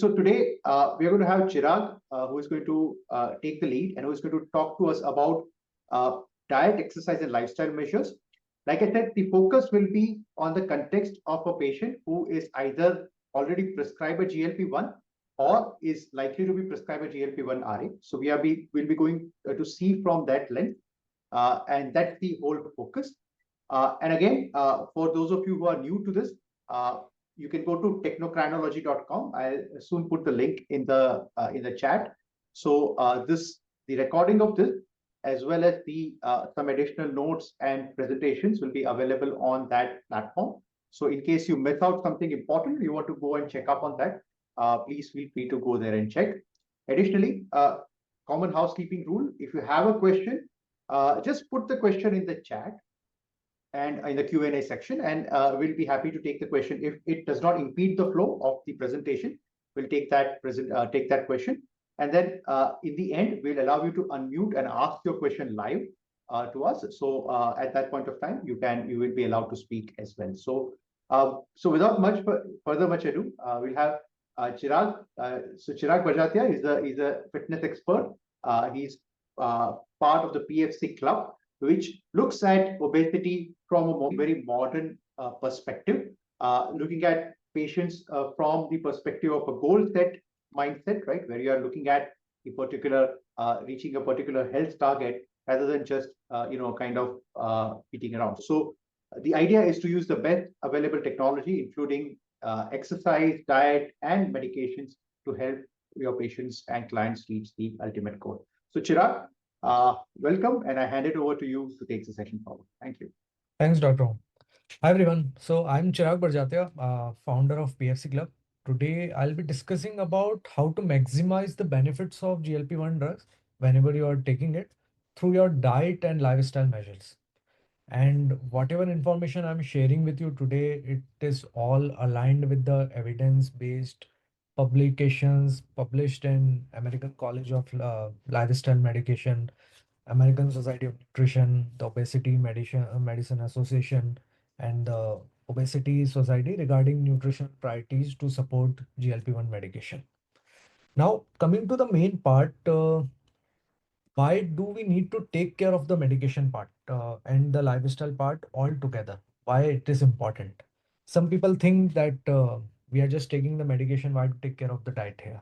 So today we are going to have Chirag, who is going to take the lead and who is going to talk to us about uh, diet, exercise, and lifestyle measures. Like I said, the focus will be on the context of a patient who is either already prescribed a GLP-1 or is likely to be prescribed a GLP-1 RA. So will be going to see from that lens, and that's the whole focus. And again, for those of you who are new to this, you can go to technochronology.com. I'll soon put the link in the chat. So the recording of this, as well as the some additional notes and presentations, will be available on that platform. So in case you miss out something important, you want to go and check up on that, please feel free to go there and check. Additionally, common housekeeping rule: if you have a question, just put the question in the chat and in the Q&A section, and we'll be happy to take the question. If it does not impede the flow of the presentation, we'll take that question. And then in the end, we'll allow you to unmute and ask your question live to us. So at that point of time, you will be allowed to speak as well. So without much ado, we'll have Chirag. So Chirag Bajatia is a fitness expert. He's part of the PFC club, which looks at obesity from a very modern perspective, looking at patients from the perspective of a goal set mindset, right, where you are looking at a particular reaching a particular health target rather than just kind of beating around. So the idea is to use the best available technology, including exercise, diet, and medications to help your patients and clients reach the ultimate goal. So Chirag, welcome, and I hand it over to you to take the session forward. Thank you. Thanks, Dr. Om. Hi, everyone. So I'm Chirag Barjatia, founder of PFC Club. Today, I'll be discussing about how to maximize the benefits of GLP-1 drugs whenever you are taking it through your diet and lifestyle measures. And whatever information I'm sharing with you today, it is all aligned with the evidence-based publications published in American College of Lifestyle Medication, American Society of Nutrition, the Medicine Association, and the Obesity Society regarding nutrition priorities to support GLP-1 medication. Now, coming to the main part, why do we need to take care of the medication part and the lifestyle part all together? Why it is important? Some people think that we are just taking the medication, why to take care of the diet here?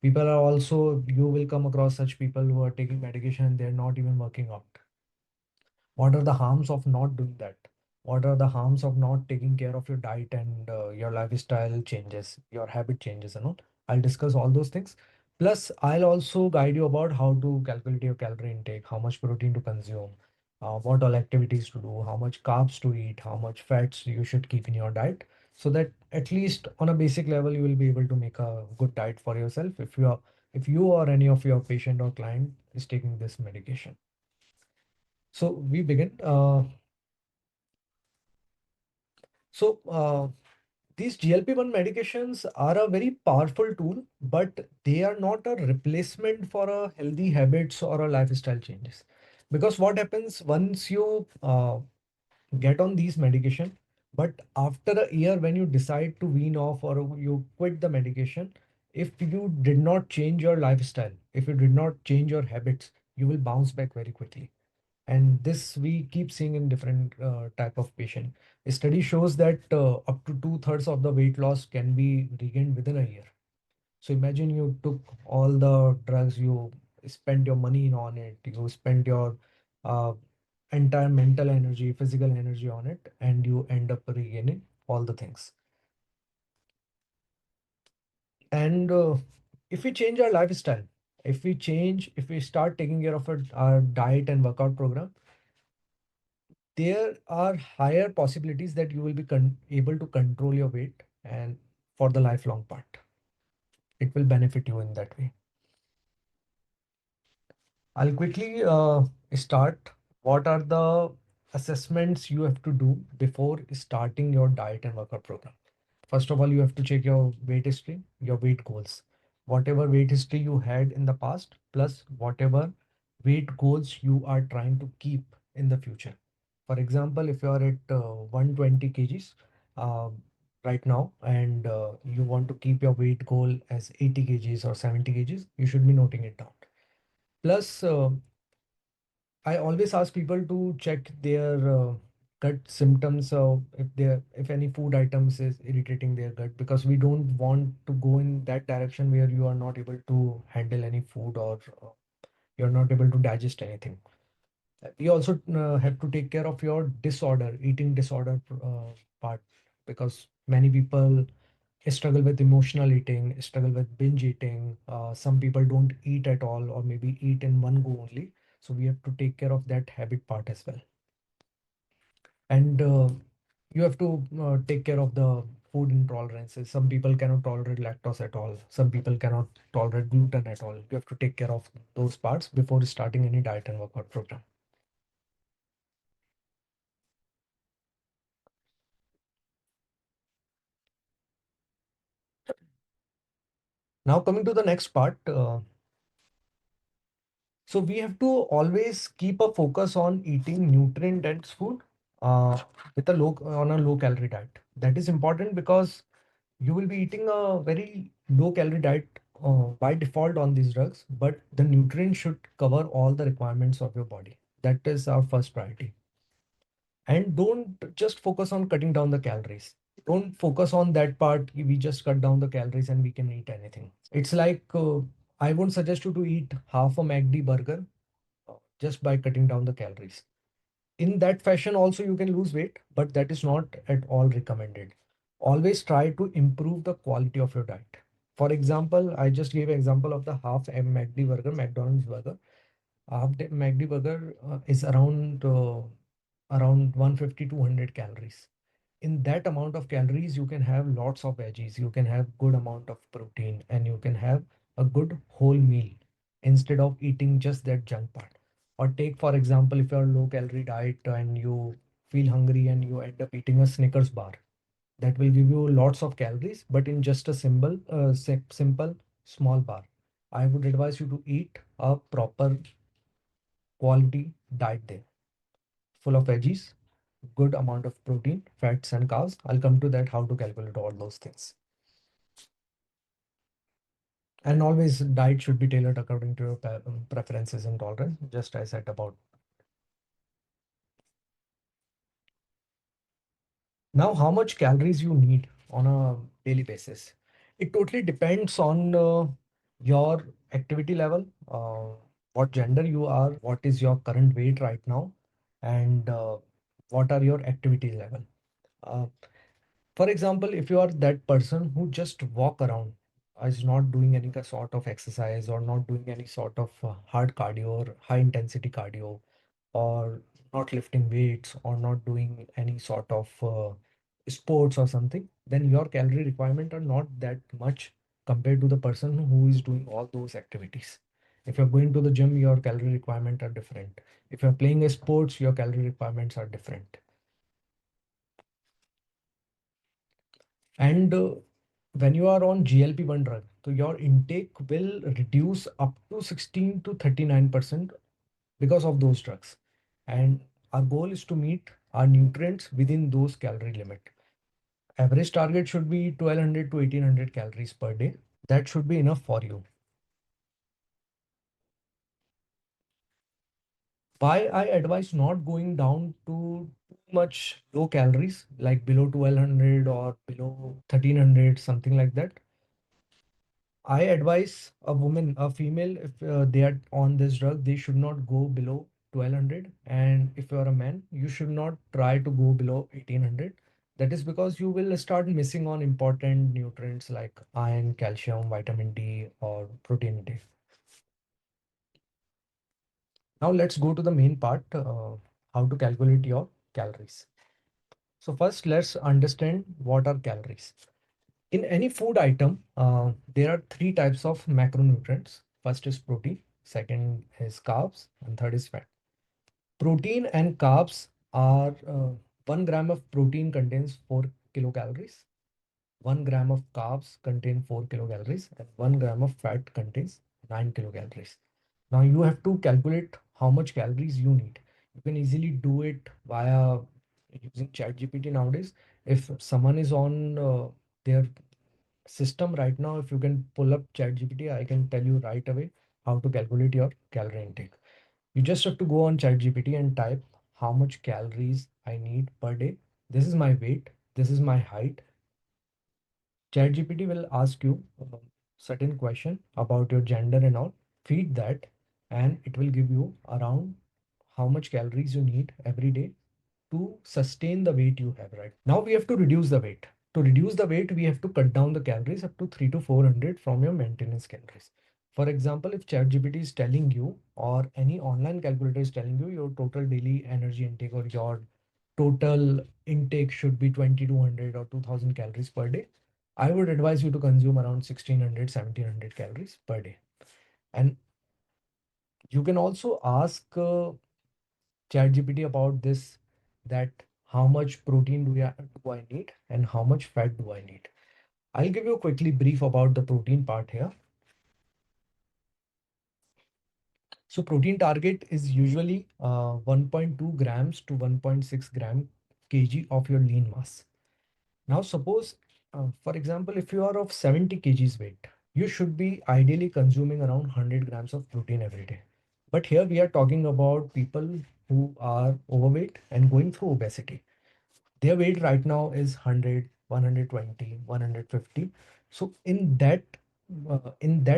People are also, you will come across such people who are taking medication and they're not even working out. What are the harms of not doing that? What are the harms of not taking care of your diet and your lifestyle changes, your habit changes and all? I'll discuss all those things. Plus, I'll also guide you about how to calculate your calorie intake, how much protein to consume, what all activities to do, how much carbs to eat, how much fats you should keep in your diet, so that at least on a basic level you will be able to make a good diet for yourself if you or any of your patient or client is taking this medication. So we begin. So these GLP-1 medications are a very powerful tool, but they are not a replacement for a healthy habits or a lifestyle changes. Because what happens once you get on these medication, but after a year when you decide to wean off or you quit the medication, if you did not change your lifestyle, if you did not change your habits, you will bounce back very quickly. And this we keep seeing in different type of patient. A study shows that up to two-thirds of the weight loss can be regained within a year. So imagine you took all the drugs, you spent your money on it, you spent your uh, entire mental energy, physical energy on it, and you end up regaining all the things. And if we change our lifestyle, if we start taking care of our diet and workout program, there are higher possibilities that you will be able to control your weight and for the lifelong part. It will benefit you in that way. I'll quickly start. What are the assessments you have to do before starting your diet and workout program? First of all, you have to check your weight history, your weight goals. Whatever weight history you had in the past, plus whatever weight goals you are trying to keep in the future. For example, if you are at 120 kgs, uh, right now, and you want to keep your weight goal as 80 kgs or 70 kgs, you should be noting it down. Plus, I always ask people to check their gut symptoms, if any food items is irritating their gut, because we don't want to go in that direction where you are not able to handle any food, or you're not able to digest anything. We also have to take care of your eating disorder part, because many people struggle with emotional eating, struggle with binge eating. Some people don't eat at all, or maybe eat in one go only. So we have to take care of that habit part as well. And you have to take care of the food intolerances. Some people cannot tolerate lactose at all. Some people cannot tolerate gluten at all. You have to take care of those parts before starting any diet and workout program. Now coming to the next part. So we have to always keep a focus on eating nutrient dense food uh, with a low calorie diet. That is important because you will be eating a very low calorie diet by default on these drugs, but the nutrients should cover all the requirements of your body. That is our first priority. And don't just focus on cutting down the calories. Don't focus on that part. We just cut down the calories and we can eat anything. It's like I won't suggest you to eat half a McD burger just by cutting down the calories. In that fashion, also you can lose weight, but that is not at all recommended. Always try to improve the quality of your diet. For example, I just gave an example of the half M McD burger, McDonald's burger. Half the McD burger is around 150 to 100 calories. In that amount of calories, you can have lots of veggies, you can have good amount of protein, and you can have a good whole meal instead of eating just that junk part. Or take, for example, if you're a low calorie diet and you feel hungry and you end up eating a Snickers bar, that will give you lots of calories, but in just a simple small bar. I would advise you to eat a proper quality diet there, full of veggies, good amount of protein, fats, and carbs. I'll come to that, how to calculate all those things. And always diet should be tailored according to your preferences and tolerance, just as I said about. Now, how much calories you need on a daily basis? It totally depends on your activity level, what gender you are, what is your current weight right now, and what are your activity level. Uh, For example, if you are that person who just walk around, is not doing any sort of exercise or not doing any sort of hard cardio or high intensity cardio, or not lifting weights or not doing any sort of sports or something, then your calorie requirement are not that much compared to the person who is doing all those activities. If you're going to the gym, your calorie requirement are different. If you're playing a sports, your calorie requirements are different. And when you are on GLP-1 drug, so your intake will reduce up to 16 to 39% because of those drugs. And our goal is to meet our nutrients within those calorie limit. Average target should be 1200 to 1800 calories per day. That should be enough for you. Why I advise not going down to too much low calories, like below 1200 or below 1300, something like that. I advise a woman, a female, if they are on this drug, they should not go below 1200. And if you are a man, you should not try to go below 1800. That is because you will start missing on important nutrients like iron, calcium, vitamin D, or protein intake. Now let's go to the main part, how to calculate your calories. So first, let's understand what are calories. In any food item, there are three types of macronutrients. First is protein, second is carbs, and third is fat. Protein and carbs are 1 gram of protein contains 4 kilocalories, 1 gram of carbs contain 4 kilocalories, and 1 gram of fat contains 9 kilocalories. Now you have to calculate how much calories you need. You can easily do it via using ChatGPT nowadays, If someone is on their system right now, if you can pull up ChatGPT, I can tell you right away how to calculate your calorie intake. You just have to go on ChatGPT and type how much calories I need per day. This is my weight. This is my height. ChatGPT will ask you a certain question about your gender and all. Feed that, and it will give you around how much calories you need every day to sustain the weight you have right now. We have to reduce the weight. To reduce the weight, we have to cut down the calories up to 3 to 400 from your maintenance calories. For example, if ChatGPT is telling you, or any online calculator is telling you, your total daily energy intake or your total intake should be 2200 or 2000 calories per day, I would advise you to consume around 1600, 1700 calories per day. And you can also ask ChatGPT about this, that how much protein do I need and how much fat do I need. I'll give you a quickly brief about the protein part here. So protein target is usually 1.2 grams to 1.6 gram kg of your lean mass. Now suppose, for example, if you are of 70 kgs weight, you should be ideally consuming around 100 grams of protein every day. But here we are talking about people who are overweight and going through obesity. Their weight right now is 100, 120, 150. So in that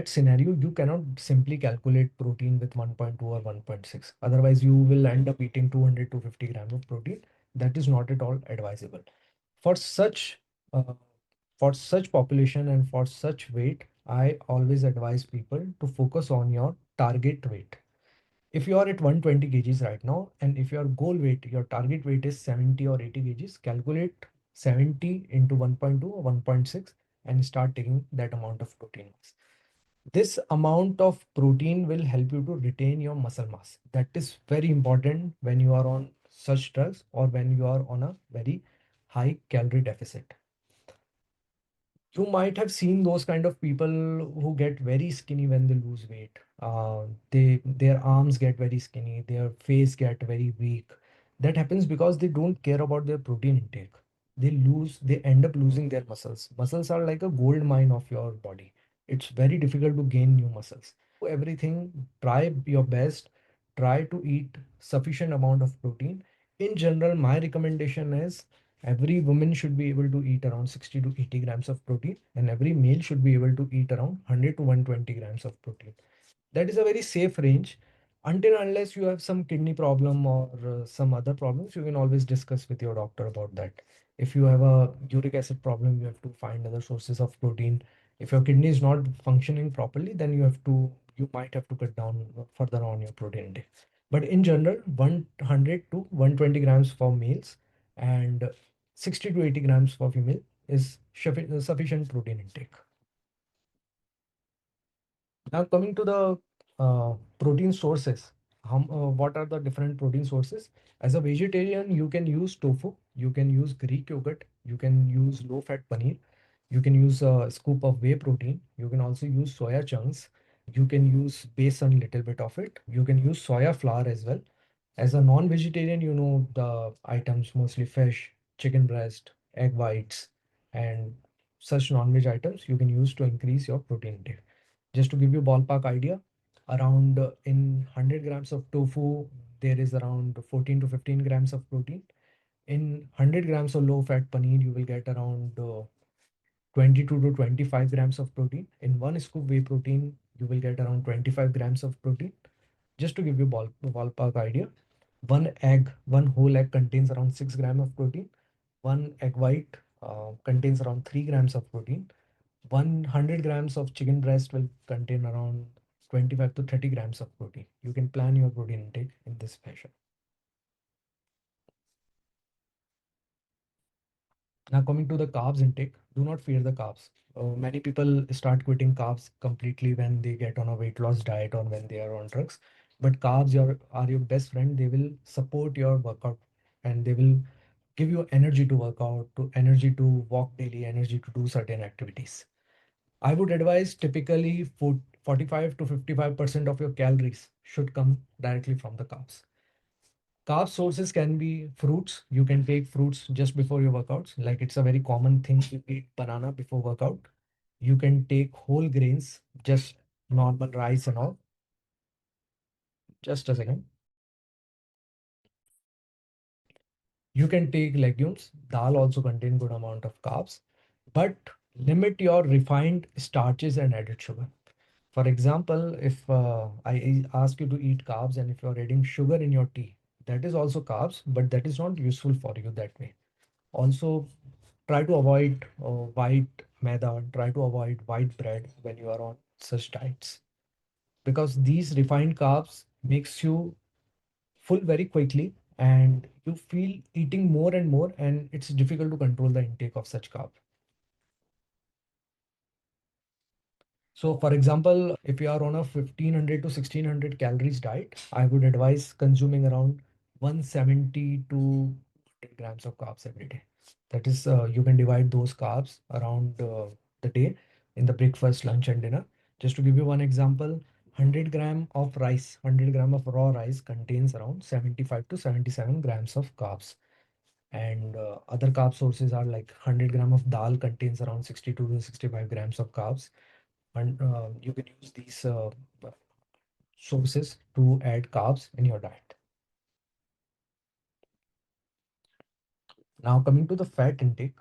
scenario, you cannot simply calculate protein with 1.2 or 1.6. Otherwise, you will end up eating 200 to 50 grams of protein. That is not at all advisable. For such uh, for such population and for such weight, I always advise people to focus on your target weight. If you are at 120 kgs right now, and if your goal weight, your target weight is 70 or 80 kgs, calculate 70 into 1.2 or 1.6 and start taking that amount of protein. This amount of protein will help you to retain your muscle mass. That is very important when you are on such drugs or when you are on a very high calorie deficit. You might have seen those kind of people who get very skinny when they lose weight. Their arms get very skinny, their face get very weak. That happens because they don't care about their protein intake. They end up losing their muscles. Muscles are like a gold mine of your body. It's very difficult to gain new muscles. Everything, try your best, try to eat sufficient amount of protein. In general, my recommendation is every woman should be able to eat around 60 to 80 grams of protein, and every male should be able to eat around 100 to 120 grams of protein. That is a very safe range. Until unless you have some kidney problem or some other problems, you can always discuss with your doctor about that. If you have a uric acid problem, you have to find other sources of protein. If your kidney is not functioning properly, then you might have to cut down further on your protein intake. But in general, 100 to 120 grams for males and 60 to 80 grams for female is sufficient protein intake. Now coming to the protein sources, what are the different protein sources? As a vegetarian, you can use tofu, you can use Greek yogurt, you can use low-fat paneer, you can use a scoop of whey protein, you can also use soya chunks, you can use besan, little bit of it, you can use soya flour as well. As a non-vegetarian, you know the items mostly fish, chicken breast, egg whites, and such non-veg items you can use to increase your protein intake. Just to give you ballpark idea, around in 100 grams of tofu, there is around 14 to 15 grams of protein. In 100 grams of low-fat paneer, you will get around 22 to 25 grams of protein. In one scoop whey protein, you will get around 25 grams of protein. Just to give you ballpark idea, one whole egg contains around 6 grams of protein. One egg white contains around 3 grams of protein. 100 grams of chicken breast will contain around 25 to 30 grams of protein. You can plan your protein intake in this fashion. Now coming to the carbs intake, do not fear the carbs. Many people start quitting carbs completely when they get on a weight loss diet or when they are on drugs. But are your best friend. They will support your workout and they will give you energy to work out, to energy to walk daily, energy to do certain activities. I would advise typically 45 to 55% of your calories should come directly from the carbs. Carb sources can be fruits. You can take fruits just before your workouts. Like it's a very common thing to eat banana before workout. You can take whole grains, just normal rice and all. Just a second. You can take legumes. Dal also contain good amount of carbs, but limit your refined starches and added sugar. For example, if I ask you to eat carbs and if you're adding sugar in your tea, that is also carbs, but that is not useful for you that way. Also, try to avoid white maida, try to avoid white bread when you are on such diets, because these refined carbs makes you full very quickly and you feel eating more and more, and it's difficult to control the intake of such carb. So for example, if you are on a 1500 to 1600 calories diet, I would advise consuming around 170 to 100 grams of carbs every day. That is, you can divide those carbs around the day in the breakfast, lunch, and dinner. Just to give you one example, 100 gram of rice, 100 gram of raw rice contains around 75 to 77 grams of carbs. And other carb sources are like 100 gram of dal contains around 62 to 65 grams of carbs, and you can use these sources to add carbs in your diet. Now coming to the fat intake.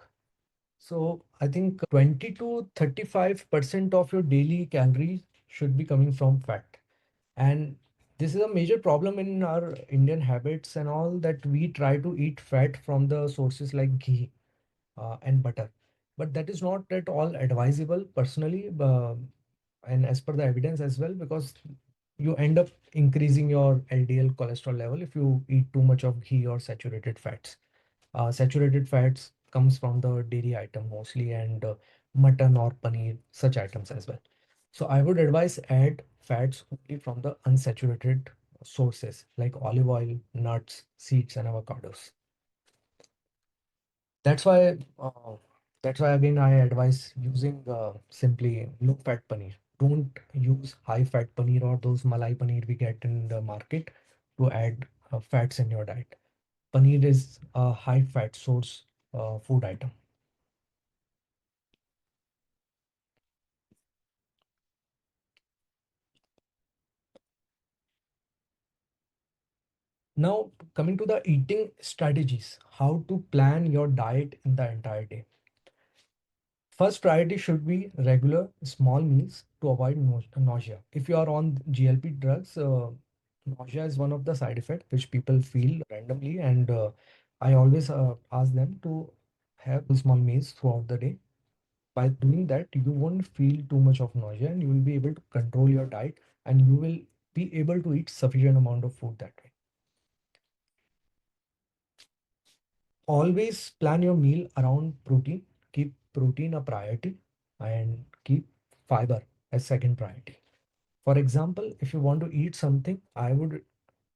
So I think 20 to 35% of your daily calories should be coming from fat. And this is a major problem in our Indian habits and all, that we try to eat fat from the sources like ghee and butter. But that is not at all advisable personally, and as per the evidence as well, because you end up increasing your LDL cholesterol level if you eat too much of ghee or saturated fats. Saturated fats comes from the dairy item mostly, and mutton or paneer, such items as well. So I would advise add fats only from the unsaturated sources like olive oil, nuts, seeds, and avocados. That's why again I advise using simply low fat paneer. Don't use high fat paneer or those malai paneer we get in the market to add fats in your diet. Paneer is a high fat source food item. Now coming to the eating strategies, how to plan your diet in the entire day. First priority should be regular small meals to avoid nausea. If you are on GLP drugs, nausea is one of the side effects which people feel randomly, and I always ask them to have small meals throughout the day. By doing that, you won't feel too much of nausea, and you will be able to control your diet, and you will be able to eat sufficient amount of food that way. Always plan your meal around protein. Keep protein a priority and keep fiber as second priority. For example, if you want to eat something, I would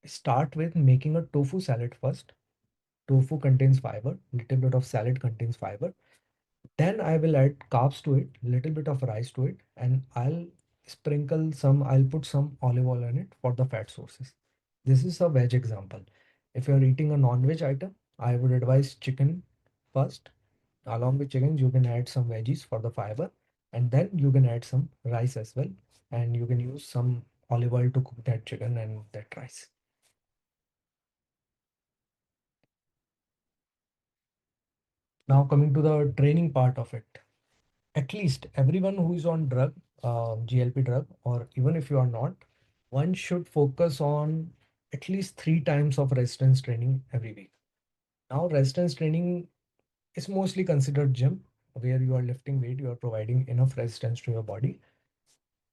start with making a tofu salad first. Tofu contains fiber, little bit of salad contains fiber. Then I will add carbs to it, little bit of rice to it, and I'll put some olive oil in it for the fat sources. This is a veg example. If you're eating a non-veg item, I would advise chicken first. Along with chicken, you can add some veggies for the fiber, and then you can add some rice as well. And you can use some olive oil to cook that chicken and that rice. Now coming to the training part of it. At least everyone who is on drug, GLP drug, or even if you are not, one should focus on at least 3 times of resistance training every week. Now, resistance training is mostly considered gym, where you are lifting weight, you are providing enough resistance to your body.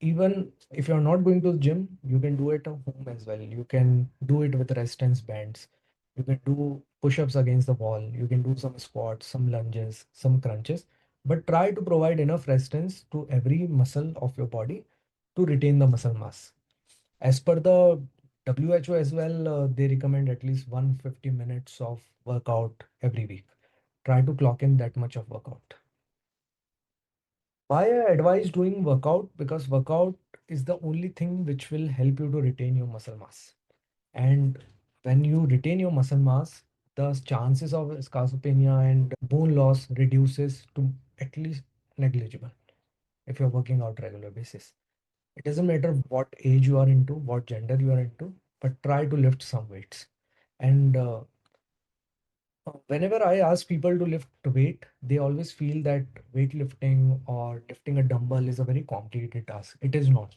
Even if you're not going to the gym, you can do it at home as well. You can do it with resistance bands. You can do push-ups against the wall. You can do some squats, some lunges, some crunches, but try to provide enough resistance to every muscle of your body to retain the muscle mass. As per the WHO as well, they recommend at least 150 minutes of workout every week. Try to clock in that much of workout. Why I advise doing workout? Because workout is the only thing which will help you to retain your muscle mass. And when you retain your muscle mass, the chances of sarcopenia and bone loss reduces to at least negligible if you're working out regular basis. It doesn't matter what age you are into, what gender you are into, but try to lift some weights. And whenever I ask people to lift weight, they always feel that weightlifting or lifting a dumbbell is a very complicated task. It is not.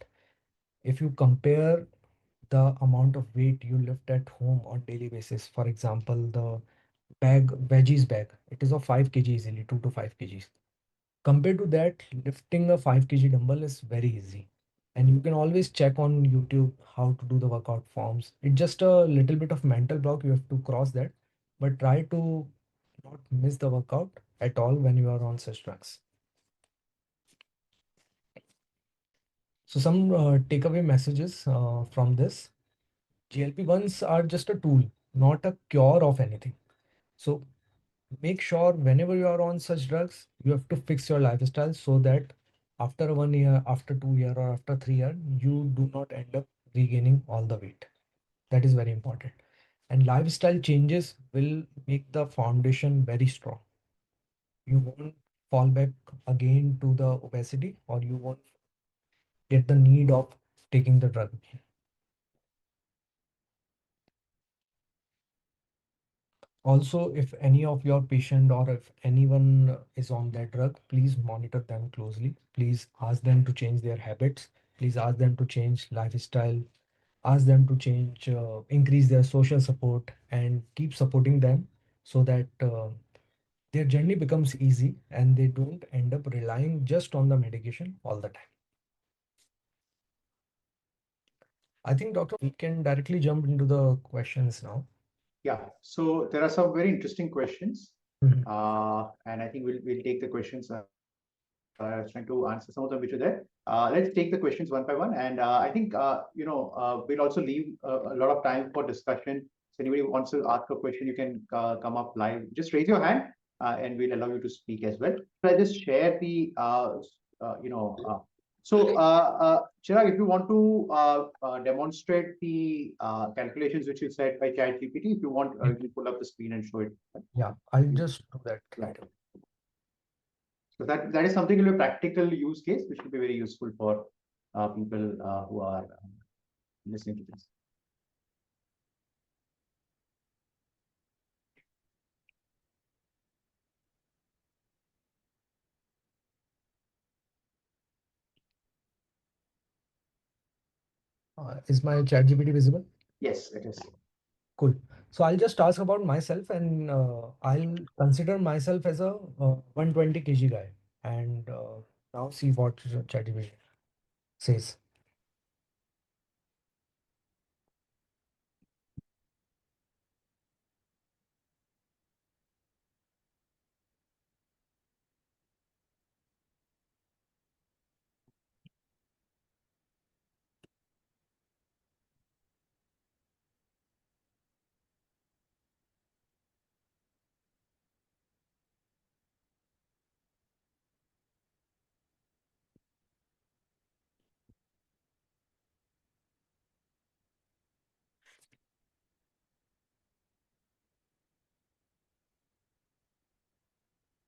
If you compare the amount of weight you lift at home on daily basis, for example, the veggies bag, it is of 5 kg easily, 2 to 5 kgs. Compared to that, lifting a 5 kg dumbbell is very easy. And you can always check on YouTube how to do the workout forms. It's just a little bit of mental block. You have to cross that, but try to not miss the workout at all when you are on such drugs. So some takeaway messages from this. GLP-1s are just a tool, not a cure of anything. So make sure whenever you are on such drugs, you have to fix your lifestyle so that after 1 year, after 2 year, or after 3 year, you do not end up regaining all the weight. That is very important. And lifestyle changes will make the foundation very strong. You won't fall back again to the obesity, or you won't get the need of taking the drug again. Also, if any of your patient or if anyone is on that drug, please monitor them closely. Please ask them to change their habits. Please ask them to change lifestyle. Ask them to change, increase their social support, and keep supporting them so that their journey becomes easy and they don't end up relying just on the medication all the time. I think, Doctor, we can directly jump into the questions now. Yeah, so there are some very interesting questions, Mhm. and I think we'll take the questions. Trying to answer some of them which are there. Let's take the questions one by one, and I think we'll also leave a lot of time for discussion. So anybody who wants to ask a question, you can come up live. Just raise your hand, and we'll allow you to speak as well. So I just share the Chirag, if you want to demonstrate the calculations which you said by ChatGPT, if you want, you can pull up the screen and show it. Yeah, I'll just do that Yeah. right away. So that is something will be a practical use case, which will be very useful for people who are listening to this. Is my ChatGPT visible? Yes, it is. Cool. So I'll just ask about myself, and I'll consider myself as a 120 kg guy, and now see what ChatGPT says.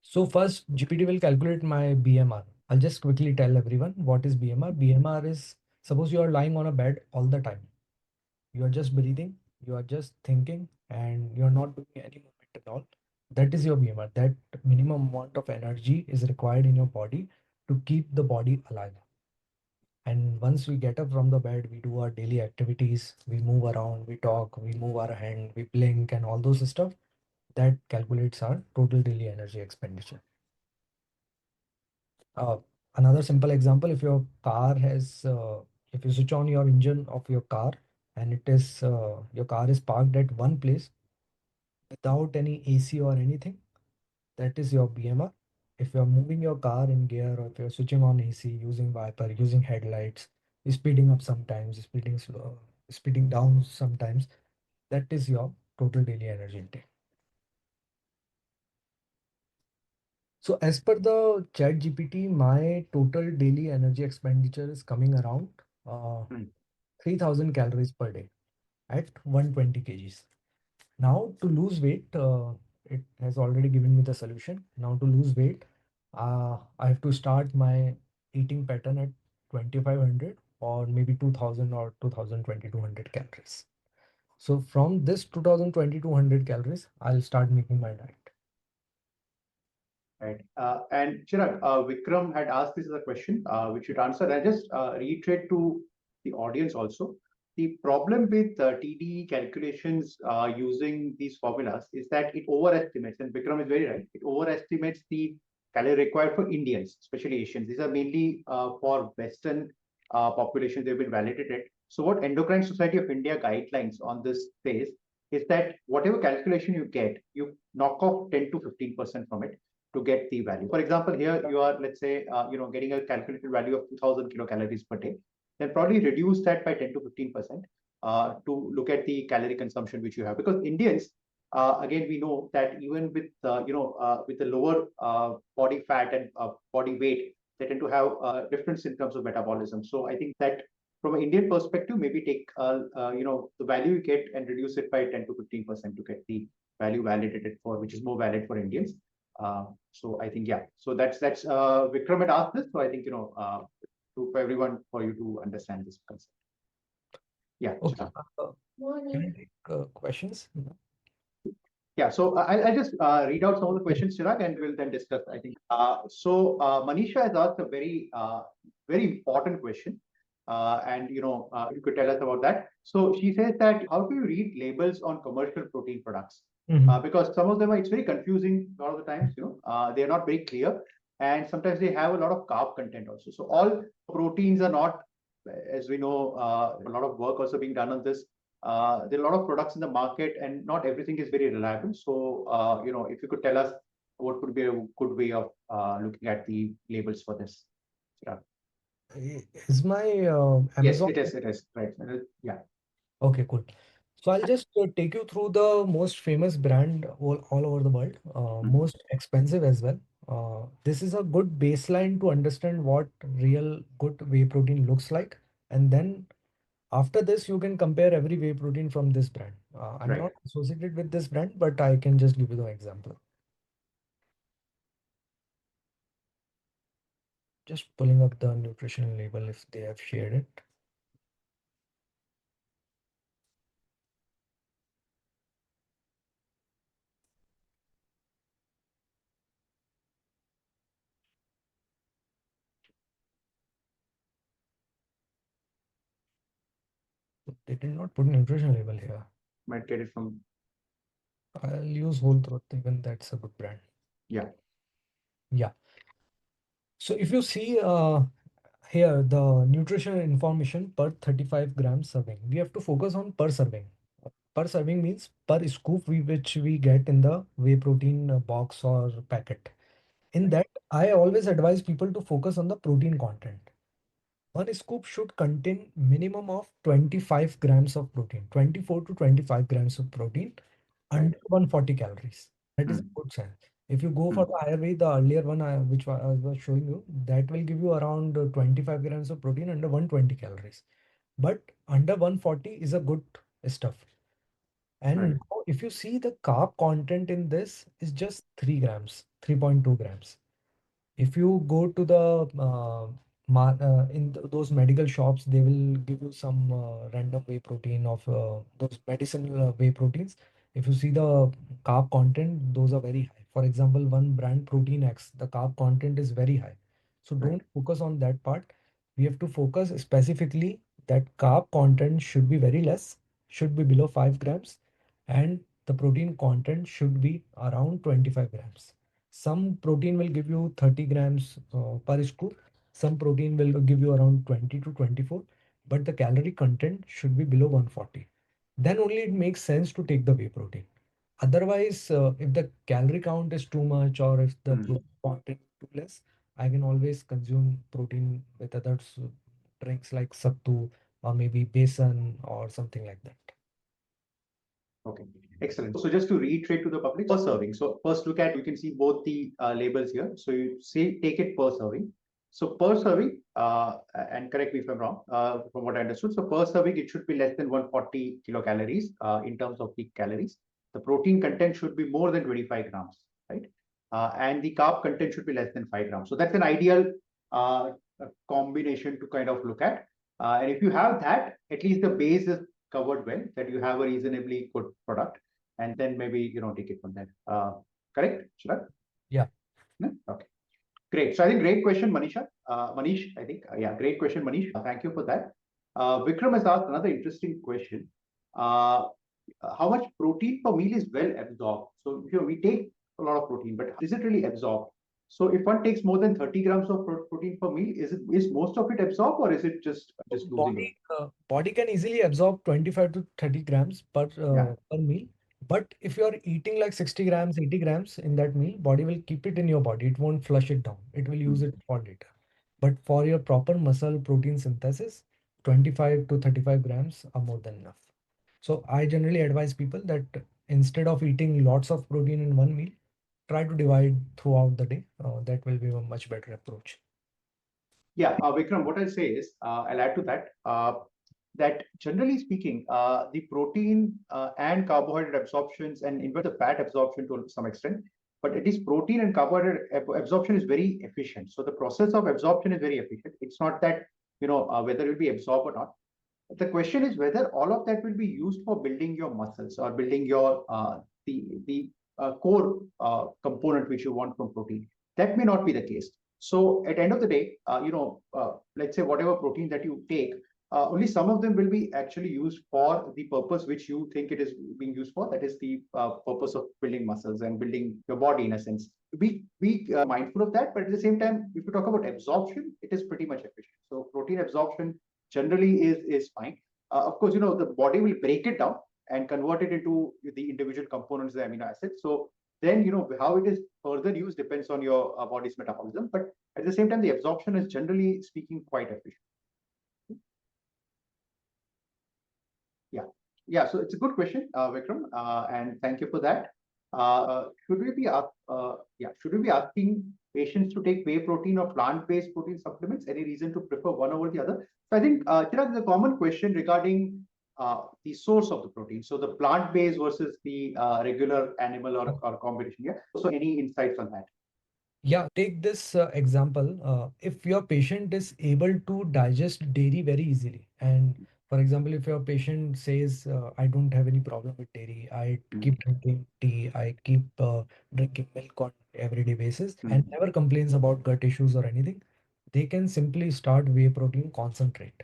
So first, GPT will calculate my BMR. I'll just quickly tell everyone what is BMR. BMR is, suppose you are lying on a bed all the time. You are just breathing, you are just thinking, and you're not doing any movement at all. That is your BMR. That minimum amount of energy is required in your body to keep the body alive. And once we get up from the bed, we do our daily activities, we move around, we talk, we move our hand, we blink, and all those stuff. That calculates our total daily energy expenditure. Uh, Another simple example, if you switch on your engine of your car and your car is parked at one place without any AC or anything, that is your BMR. If you're moving your car in gear, or if you're switching on AC, using wiper, using headlights, speeding up sometimes, speeding slow, speeding down sometimes, that is your total daily energy intake. So as per the chat GPT, my total daily energy expenditure is coming around Hmm. 3000 calories per day. at 120 kgs. Now to lose weight, it has already given me the solution. Now to lose weight, I have to start my eating pattern at 2500 or maybe 2000 or 2200 calories. So from this 2200 calories, I'll start making my diet. Right. And Chirag, Vikram had asked this as a question, which you answered. I just reiterate to the audience also. The problem with TDE calculations using these formulas is that it overestimates, and Vikram is very right, it overestimates the calorie required for Indians, especially Asians. These are mainly for Western population, they've been validated. So what Endocrine Society of India guidelines on this says is that whatever calculation you get, you knock off 10 to 15% from it to get the value. For example, here you are, let's say, getting a calculated value of 2000 kilocalories per day, then probably reduce that by 10 to 15% to look at the calorie consumption which you have. Because Indians, again, we know that even with, with the lower body fat and body weight, they tend to have different symptoms of metabolism. So I think that from an Indian perspective, maybe take, the value you get and reduce it by 10 to 15% to get the value validated for, which is more valid for Indians. So I think, yeah, so that's Vikram had asked this. So I think, for everyone, for you to understand this concept. Yeah. Okay. Can I take questions? Yeah, so I'll just read out some of the questions, Chirag, and we'll then discuss, I think. So Manisha has asked a very important question. And, you could tell us about that. So she says that, how do you read labels on commercial protein products? Because some of them, it's very confusing a lot of the times, they're not very clear. And sometimes they have a lot of carb content also. So all proteins are not, as we know, a lot of work also being done on this. There are a lot of products in the market and not everything is very reliable. So, if you could tell us what could be a good way of looking at the labels for this. Yeah. Is my Yes, Amazon? it is, right. Yeah. Okay, cool. So I'll just take you through the most famous brand all over the world, most expensive as well. This is a good baseline to understand what real good whey protein looks like. And then after this, you can compare every whey protein from this brand. I'm Right. not associated with this brand, but I can just give you the example. Just pulling up the nutritional label if they have shared it. They did not put nutrition label here. Might get it from. I'll use Whole Truth, even that's a good brand. Yeah. Yeah. So if you see here, the nutritional information per 35 grams serving, we have to focus on per serving. Per serving means per scoop which we get in the whey protein box or packet. In that, I always advise people to focus on the protein content. One scoop should contain minimum of 25 grams of protein, 24 to 25 grams of protein, under 140 calories. That is a good sign. If you go for the higher way, the earlier one which I was showing you, that will give you around 25 grams of protein under 120 calories. But under 140 is a good stuff. And now if you see the carb content in this is just 3 grams, 3.2 grams. If you go to the those medical shops, they will give you some random whey protein of those medicinal whey proteins. If you see the carb content, those are very high. For example, one brand Protein X, the carb content is very high. So don't focus on that part. We have to focus specifically that carb content should be very less, should be below 5 grams, and the protein content should be around 25 grams. Some protein will give you 30 grams per scoop. Some protein will give you around 20 to 24, but the calorie content should be below 140. Then only it makes sense to take the whey protein. Otherwise, if the calorie count is too much or if the protein content too less, I can always consume protein with other drinks like sattu or maybe besan or something like that. Okay, excellent. So just to reiterate to the public, per serving. So first look at, you can see both the labels here. So you say take it per serving. So per serving, and correct me if I'm wrong, from what I understood, so per serving, it should be less than 140 kilocalories in terms of peak calories. The protein content should be more than 25 grams, right? And the carb content should be less than 5 grams. So that's an ideal combination to kind of look at. And if you have that, at least the base is covered well, that you have a reasonably good product, and then maybe take it from there. Correct, Chirag? Yeah. Okay. Great. So I think great question, Manisha. Manish, I think. Yeah, great question, Manish. Thank you for that. Vikram has asked another interesting question. How much protein per meal is well absorbed? So we take a lot of protein, but is it really absorbed? So if one takes more than 30 grams of protein per meal, is most of it absorbed, or is it just losing it? Body can easily absorb 25 to 30 grams Yeah. per meal. But if you're eating like 60 grams, 80 grams in that meal, body will keep it in your body. It won't flush it down. It will use it for later. But for your proper muscle protein synthesis, 25 to 35 grams are more than enough. So I generally advise people that instead of eating lots of protein in one meal, try to divide throughout the day. That will be a much better approach. Yeah, Vikram, what I'll say is, I'll add to that, that generally speaking, the protein and carbohydrate absorptions and even the fat absorption to some extent, but at least protein and carbohydrate absorption is very efficient. So the process of absorption is very efficient. It's not that, whether it will be absorbed or not. The question is whether all of that will be used for building your muscles or building your the core component which you want from protein. That may not be the case. So at the end of the day, let's say whatever protein that you take, only some of them will be actually used for the purpose which you think it is being used for. That is the purpose of building muscles and building your body in a sense. Be mindful of that, but at the same time, if you talk about absorption, it is pretty much efficient. So protein absorption generally is fine. Of course, the body will break it down and convert it into the individual components, the amino acids. So then, how it is further used depends on your body's metabolism. But at the same time, the absorption is generally speaking quite efficient. Yeah. Yeah. So it's a good question, Vikram, and thank you for that. Should we be asking patients to take whey protein or plant-based protein supplements? Any reason to prefer one over the other? So I think, Chirag, the common question regarding the source of the protein. So the plant-based versus the regular animal or combination. Yeah. So any insights on that? Yeah, take this example. If your patient is able to digest dairy very easily, and for example, if your patient says, I don't have any problem with dairy, I keep drinking tea, I keep drinking milk on everyday basis, and never complains about gut issues or anything, they can simply start whey protein concentrate.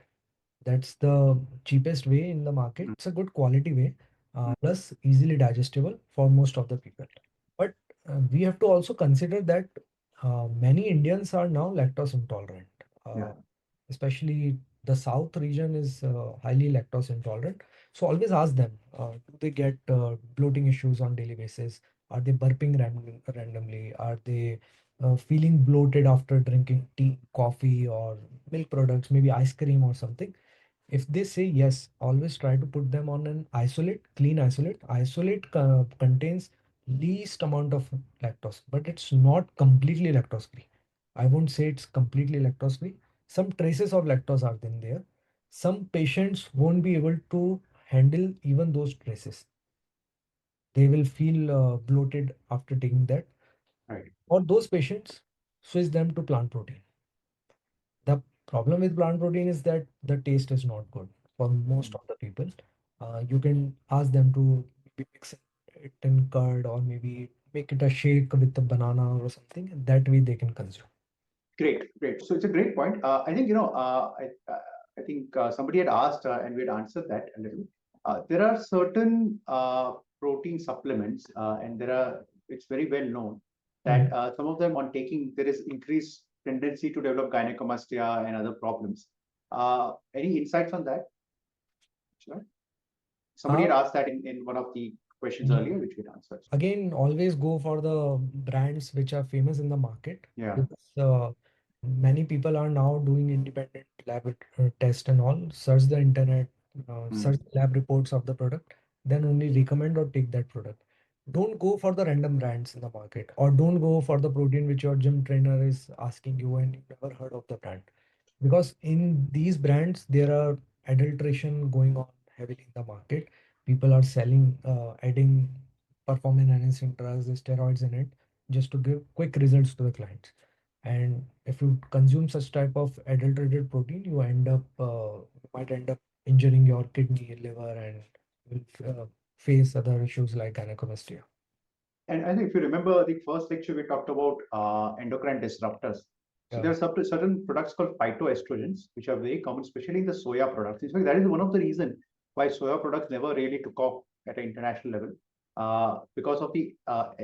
That's the cheapest way in the market. It's a good quality way, plus easily digestible for most of the people. But we have to also consider that many Indians are now lactose intolerant. Yeah. Especially the south region is highly lactose intolerant. So always ask them, do they get bloating issues on daily basis? Are they burping randomly? Are they feeling bloated after drinking tea, coffee, or milk products, maybe ice cream or something? If they say yes, always try to put them on an isolate, clean isolate. Isolate contains least amount of lactose, but it's not completely lactose free. I won't say it's completely lactose free. Some traces of lactose are in there. Some patients won't be able to handle even those traces. They will feel bloated after taking that. Right. For those patients, switch them to plant protein. The problem with plant protein is that the taste is not good for most of the people. You can ask them to maybe mix it in curd or maybe make it a shake with a banana or something. That way they can consume. Great, great. So it's a great point. I think I think somebody had asked and we had answered that a little. There are certain protein supplements, and it's very well known that some of them on taking there is increased tendency to develop gynecomastia and other problems. Any insights on that? Sure. Somebody had asked that in one of the questions earlier, which we had answered. Again, always go for the brands which are famous in the market. Yeah. Because many people are now doing independent lab test and all. Search the internet, search lab reports of the product, then only recommend or take that product. don't go for the random brands in the market, or don't go for the protein which your gym trainer is asking you and you never heard of the brand. Because in these brands, there are adulteration going on heavily in the market. People are selling, adding performance enhancing drugs, steroids in it, just to give quick results to the clients. And if you consume such type of adulterated protein, you might end up injuring your kidney, liver, and will face other issues like gynecomastia. And I think if you remember the first lecture, we talked about endocrine disruptors. So there Yeah, are certain products called phytoestrogens, which are very common, especially in the soya products. In fact, that is one of the reasons why soya products never really took off at an international level, because of the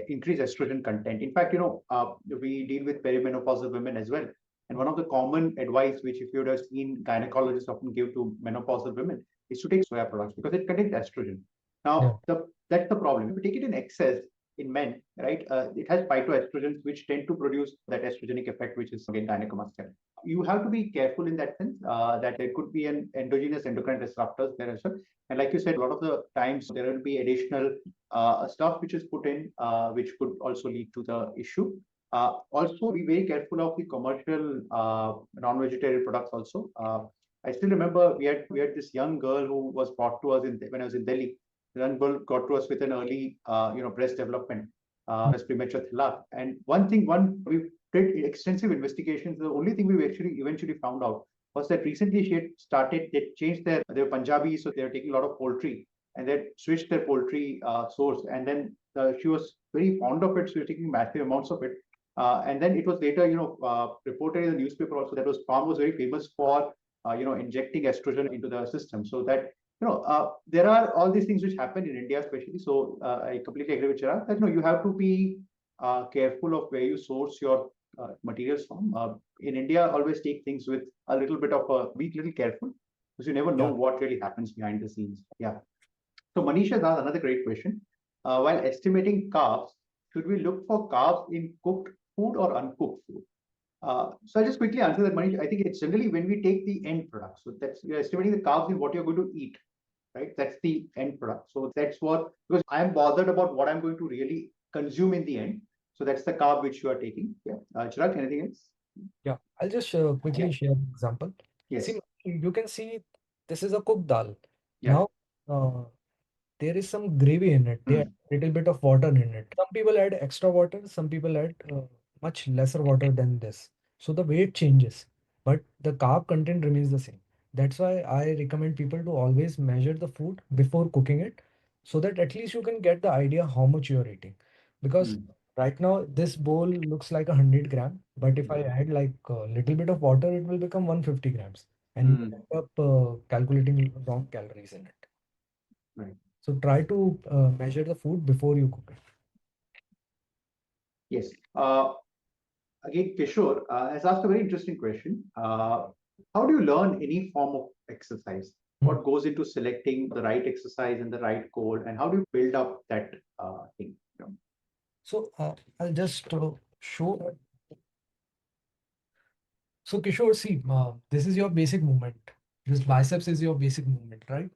increased estrogen content. In fact, we deal with perimenopausal women as well. And one of the common advice, which if you would have seen gynecologists often give to menopausal women, is to take soya products because it contains estrogen. yeah, Now, that's the problem. If you take it in excess, in men, right, it has phytoestrogens which tend to produce that estrogenic effect, which is again gynecomastia. You have to be careful in that sense, that there could be an endogenous endocrine disruptors there as well. And like you said, a lot of the times there will be additional stuff which is put in, which could also lead to the issue. Also, be very careful of the commercial non-vegetarian products also. I still remember we had this young girl who was brought to us when I was in Delhi. Young girl got to us with an early, breast development, breast premature thalak. And we did extensive investigations. The only thing we actually eventually found out was that recently they changed their Punjabi, so they're taking a lot of poultry, and they switched their poultry source. And then she was very fond of it, so she was taking massive amounts of it. And then it was later, reported in the newspaper also that was farm was very famous for, injecting estrogen into the system, so that there are all these things which happen in India, especially. So I completely agree with Chirag that you have to be careful of where you source your materials from. In India, always take things with a little bit of be little careful because you never know yeah. what really happens behind the scenes. Yeah. So Manish has asked another great question. While estimating carbs, should we look for carbs in cooked food or uncooked food? So I'll just quickly answer that, Manish. I think it's generally when we take the end product. So that's you're estimating the carbs in what you're going to eat, right? That's the end product. So that's what, because I'm bothered about what I'm going to really consume in the end. So that's the carb which you are taking. Yeah. Chirag, anything else? Yeah, I'll just quickly share an example. See, Yes. you can see this is a cooked dal. Yeah. Now, uh, there is some gravy in it. They add Hmm. a little bit of water in it. Some people add extra water, some people add much lesser water than this. So the weight changes, but the carb content remains the same. That's why I recommend people to always measure the food before cooking it, so that at least you can get the idea how much you're eating. Because Hmm. right now this bowl looks like 100 gram, but if I add like a little bit of water, it will become 150 grams, and you Hmm. end up calculating wrong calories in it. Right. So try to measure the food before you cook it. Yes. Again, Kishore has asked a very interesting question. How do you learn any form of exercise? Hmm. What goes into selecting the right exercise and the right goal, and how do you build up that thing? So I'll just show that. So Kishore, see, this is your basic movement. This biceps is your basic movement, right?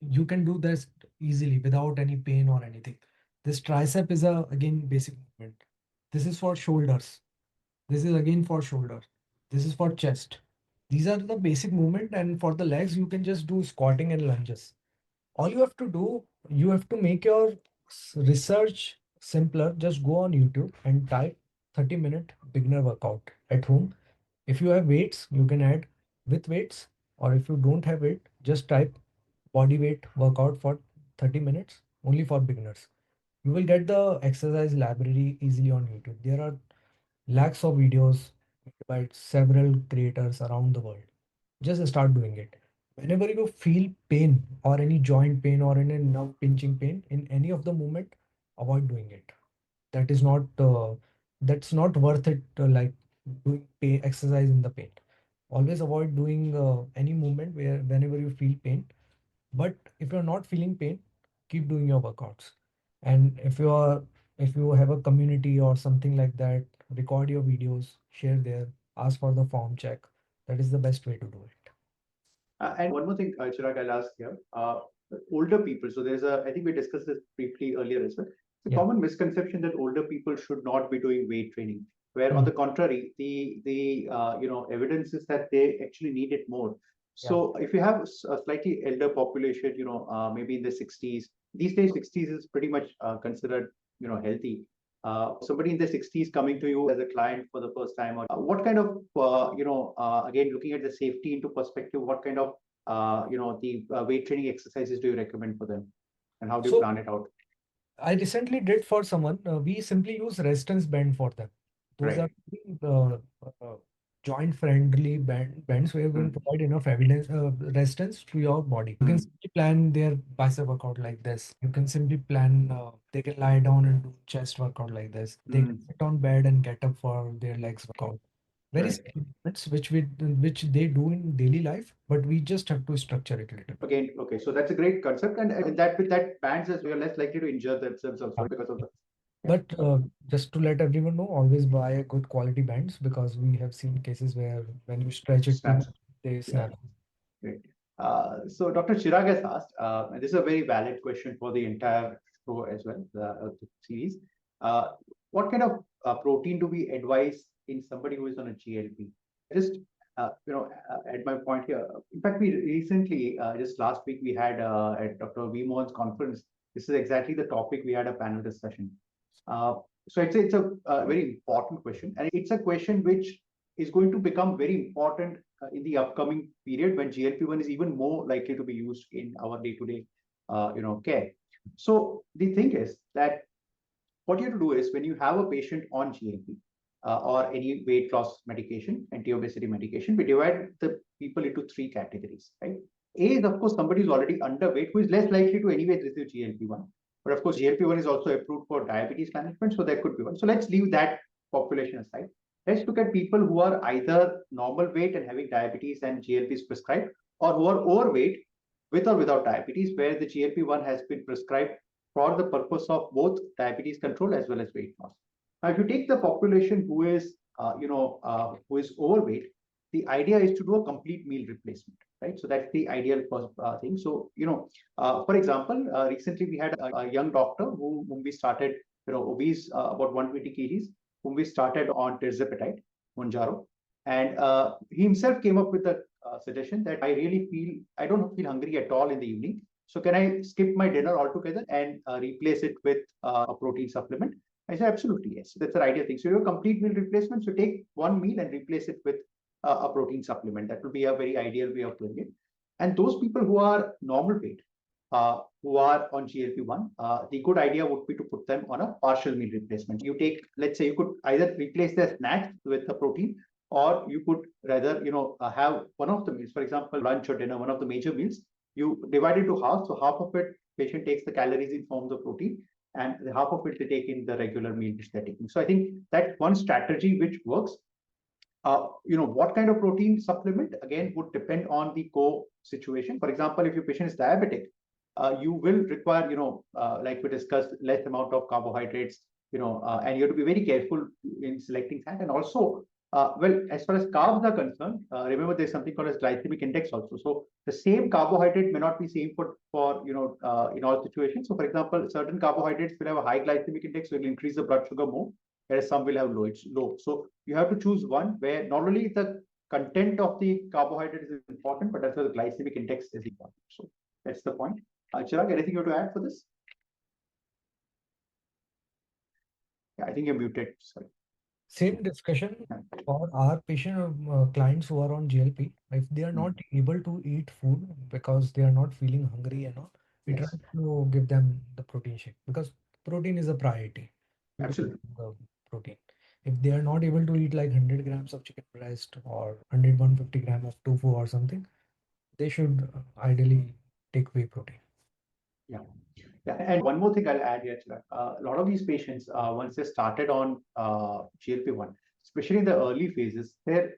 You can do this easily without any pain or anything. This tricep is a again basic movement. This is for shoulders. This is again for shoulder. This is for chest. These are the basic movement, and for the legs, you can just do squatting and lunges. All you have to do, you have to make your research simpler. Just go on YouTube and type 30-minute beginner workout at home. If you have weights, you can add with weights, or if you don't have it, just type body weight workout for 30 minutes only for beginners. You will get the exercise library easily on YouTube. There are lakhs of videos by several creators around the world. Just start doing it. Whenever you feel pain or any joint pain or any nerve pinching pain in any of the movement, avoid doing it. That is not that's not worth it. Like doing pain exercise in the pain. Always avoid doing any movement where whenever you feel pain. But if you're not feeling pain, keep doing your workouts. And if you have a community or something like that, record your videos, share there, ask for the form check. That is the best way to do it. And one more thing, Chirag, I'll ask here. Older people. So I think we discussed this briefly earlier as well. It's a common misconception that older people should not be doing weight training, where on the contrary, the evidence is that they actually need it more. So if you have a slightly elder population, maybe in the 60s, these days 60s is pretty much considered, healthy. Somebody in the 60s coming to you as a client for the first time, or what kind of, again, looking at the safety into perspective, what kind of, the weight training exercises do you recommend for them, and how do you plan it out? I recently did for someone. We simply use resistance band for them. Those Right. are joint friendly bands where you can provide enough evidence resistance to your body. You can simply plan their bicep workout like this. You can simply plan they can lie down and do chest workout like this. They can sit on bed and get up for their legs workout. Very simple movements which they do in daily life, but we just have to structure it a little. Again, okay, so that's a great concept, and that with that bands as we are less likely to injure themselves also because of the. But just to let everyone know, always buy good quality bands, because we have seen cases where when you stretch it too Snaps. much, they snap. Great. So Dr. Chirag has asked, and this is a very valid question for the entire show as well, the series. What kind of protein do we advise in somebody who is on a GLP? Just at my point here. In fact, we recently, just last week, we had at Dr. V. Mohan's conference. This is exactly the topic. We had a panel discussion. So it's a very important question, and it's a question which is going to become very important in the upcoming period when GLP-1 is even more likely to be used in our day-to-day, care. So the thing is that what you have to do is when you have a patient on GLP or any weight loss medication, anti-obesity medication, we divide the people into three categories, right? A is, of course, somebody who's already underweight, who is less likely to anyway receive GLP-1. But of course, GLP-1 is also approved for diabetes management, so there could be one. So let's leave that population aside. Let's look at people who are either normal weight and having diabetes and GLP is prescribed, or who are overweight with or without diabetes, where the GLP-1 has been prescribed for the purpose of both diabetes control as well as weight loss. Now, if you take the population who is, who is overweight, the idea is to do a complete meal replacement, right? So that's the ideal thing. So, for example, recently we had a young doctor whom we started, obese, about 120 kgs, whom we started on tirzepatide, Monjaro. And he himself came up with a suggestion that I don't feel hungry at all in the evening. So can I skip my dinner altogether and replace it with a protein supplement? I said, absolutely, yes. That's the ideal thing. So your complete meal replacement, so take one meal and replace it with a protein supplement. That would be a very ideal way of doing it. And those people who are normal weight, who are on GLP-1, the good idea would be to put them on a partial meal replacement. You take, let's say, you could either replace their snacks with the protein, or you could rather, have one of the meals, for example, lunch or dinner, one of the major meals, you divide it to half. So half of it, patient takes the calories in forms of protein, and the half of it they take in the regular meal which they're taking. So I think that's one strategy which works. What kind of protein supplement, again, would depend on the situation. For example, if your patient is diabetic, you will require, like we discussed, less amount of carbohydrates, and you have to be very careful in selecting that. And also, as far as carbs are concerned, remember there's something called as glycemic index also. So the same carbohydrate may not be same for in all situations. So for example, certain carbohydrates will have a high glycemic index, so it will increase the blood sugar more, whereas some will have low. It's low. So you have to choose one where not only the content of the carbohydrate is important, but also the glycemic index is important. So that's the point. Chirag, anything you have to add for this? Yeah, I think you're muted. Sorry. Same discussion for our patient clients who are on GLP. If they are not able to eat food because they are not feeling hungry and all, we try to give them the protein shake, because protein is a priority. Absolutely. The protein. If they are not able to eat like 100 grams of chicken breast or 150 grams of tofu or something, they should ideally take whey protein. Yeah. Yeah, and one more thing I'll add here, Chirag. A lot of these patients, once they started on GLP-1, especially in the early phases, their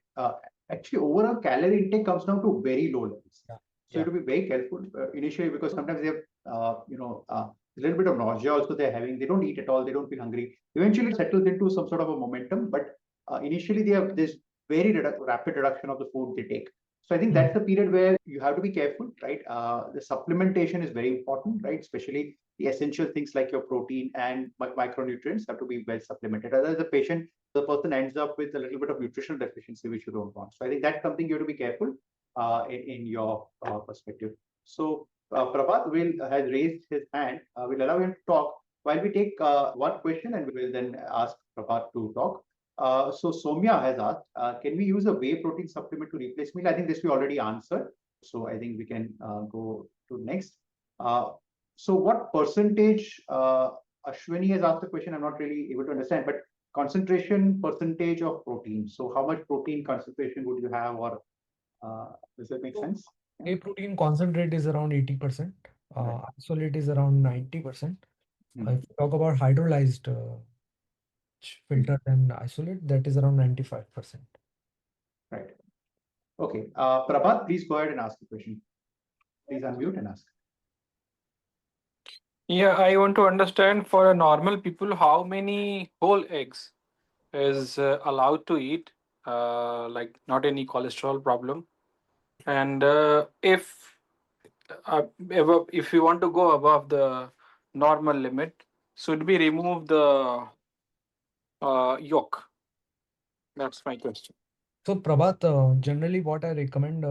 actually overall calorie intake comes down to very low levels. So you have to be very careful initially, because sometimes they have, a little bit of nausea also they're having. They don't eat at all. They don't feel hungry. Eventually it settles into some sort of a momentum, but initially they have this very rapid reduction of the food they take. So I think that's the period where you have to be careful, right? The supplementation is very important, right? Especially the essential things like your protein and micronutrients have to be well supplemented. Otherwise, the person ends up with a little bit of nutritional deficiency, which you don't want. So I think that's something you have to be careful in your perspective. So Prabhat has raised his hand. We'll allow him to talk while we take one question, and we will then ask Prabhat to talk. So Soumya has asked, can we use a whey protein supplement to replace meal? I think this we already answered. So I think we can go to next. So what percentage, Ashwini has asked the question, I'm not really able to understand, but concentration percentage of protein. So how much protein concentration would you have, or does that make sense? Whey protein concentrate is around 80%. Right. Isolate is around 90%. Hmm. If you talk about hydrolyzed filter and isolate, that is around 95%. Right. Okay. Prabhat, please go ahead and ask the question. Please unmute and ask. Yeah, I want to understand for a normal people how many whole eggs is allowed to eat, like not any cholesterol problem. And if you want to go above the normal limit, should we remove the yolk? That's my question. So Prabhat, generally what I recommend,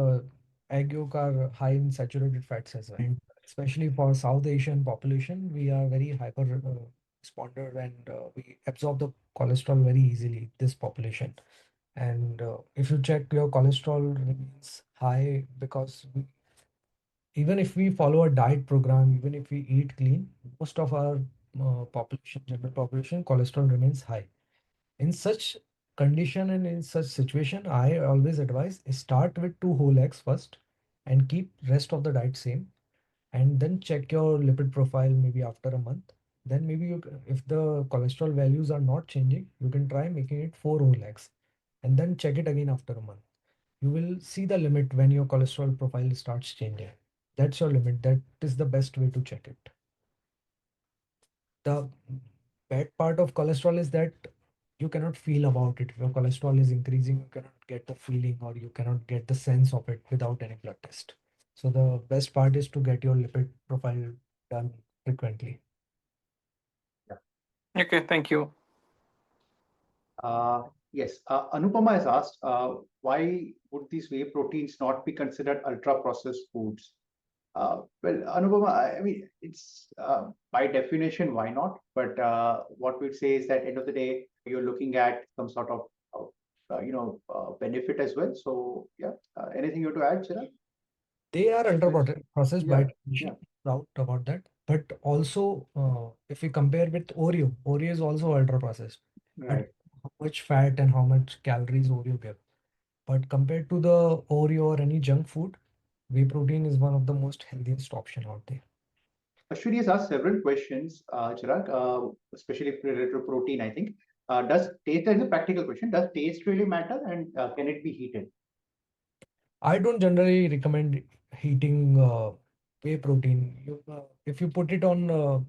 egg yolk are high in saturated fats as well. And especially for South Asian population, we are very hyper responder, and we absorb the cholesterol very easily, this population. And if you check, your cholesterol remains high because even if we follow a diet program, even if we eat clean, most of our population, general population, cholesterol remains high. In such condition and in such situation, I always advise start with 2 whole eggs first and keep rest of the diet same, and then check your lipid profile maybe after a month. Then maybe if the cholesterol values are not changing, you can try making it 4 whole eggs and then check it again after a month. You will see the limit when your cholesterol profile starts changing. That's your limit. That is the best way to check it. The bad part of cholesterol is that you cannot feel about it. If your cholesterol is increasing, you cannot get the feeling or you cannot get the sense of it without any blood test. So the best part is to get your lipid profile done frequently. Okay, thank you. Yes, Anupama has asked, why would these whey proteins not be considered ultra processed foods? Well, Anupama, I mean, it's by definition, why not? But what we'd say is that end of the day, you're looking at some sort of, benefit as well. So yeah, anything you want to add, Chirag? They are ultra processed by Yeah, definition, doubt about that. But also, if we compare with Oreo, Oreo is also ultra processed. right. How much fat and how much calories Oreo give. But compared to the Oreo or any junk food, whey protein is one of the most healthiest option out there. Ashwini has asked several questions, Chirag, especially related to protein, I think. Does taste, that is a practical question, does taste really matter, and can it be heated? I don't generally recommend heating whey protein. If you put it on